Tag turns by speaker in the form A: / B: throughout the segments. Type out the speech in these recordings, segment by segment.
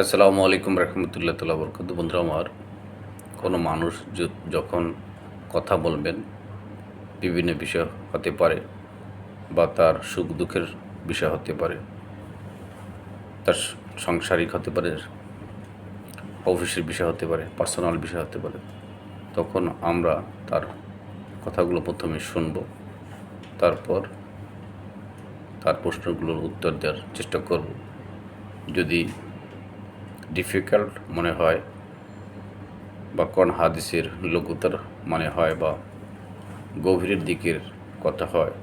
A: আসসালামু আলাইকুম রহমতুল্লাহ তাআলা বরকাত। বন্ধুরা আমার, কোনো মানুষ যখন কথা বলবেন বিভিন্ন বিষয় হতে পারে বা তার সুখ দুঃখের বিষয় হতে পারে, তার সাংসারিক হতে পারে, অফিসের বিষয় হতে পারে, পার্সোনাল বিষয় হতে পারে, তখন আমরা তার কথাগুলো প্রথমে শুনব, তারপর তার প্রশ্নগুলোর উত্তর দেওয়ার চেষ্টা করব। যদি ডিফিকাল্ট মনে হয় বা কোন হাদিসের লঘুতার মনে হয় বা গভীরের দিকের কথা হয়,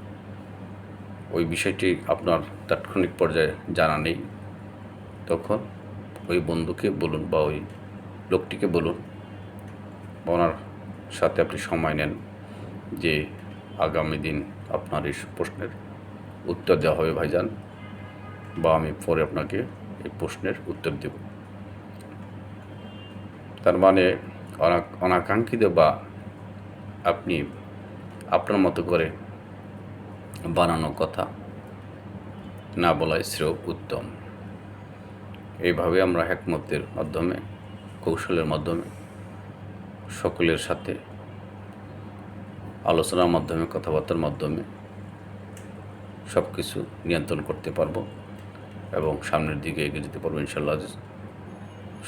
A: ওই বিষয়টি আপনার তাৎক্ষণিক পর্যায়ে জানা নেই, তখন ওই বন্ধুকে বলুন বা ওই লোকটিকে বলুন বা ওনার সাথে আপনি সময় নেন যে আগামী দিন আপনার এই প্রশ্নের উত্তর দেওয়া হবে ভাইজান, বা আমি পরে আপনাকে এই প্রশ্নের উত্তর দেব। তার মানে অনাকাঙ্ক্ষিত বা আপনি আপনার মতো করে বানানো কথা না বলাই শ্রেয় উত্তম। এইভাবে আমরা হিকমতের মাধ্যমে, কৌশলের মাধ্যমে, সকলের সাথে আলোচনার মাধ্যমে, কথাবার্তার মাধ্যমে সব কিছু নিয়ন্ত্রণ করতে পারবো এবং সামনের দিকে এগিয়ে যেতে পারবো ইনশাআল্লাহ।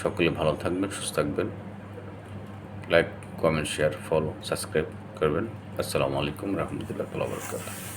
A: সকলে ভালো থাকবেন, সুস্থ থাকবেন। Like, comment, share, follow, subscribe করবেন। আসসালামু আলাইকুম রহমতুল্লাহ তাআলা বরকাতুহু।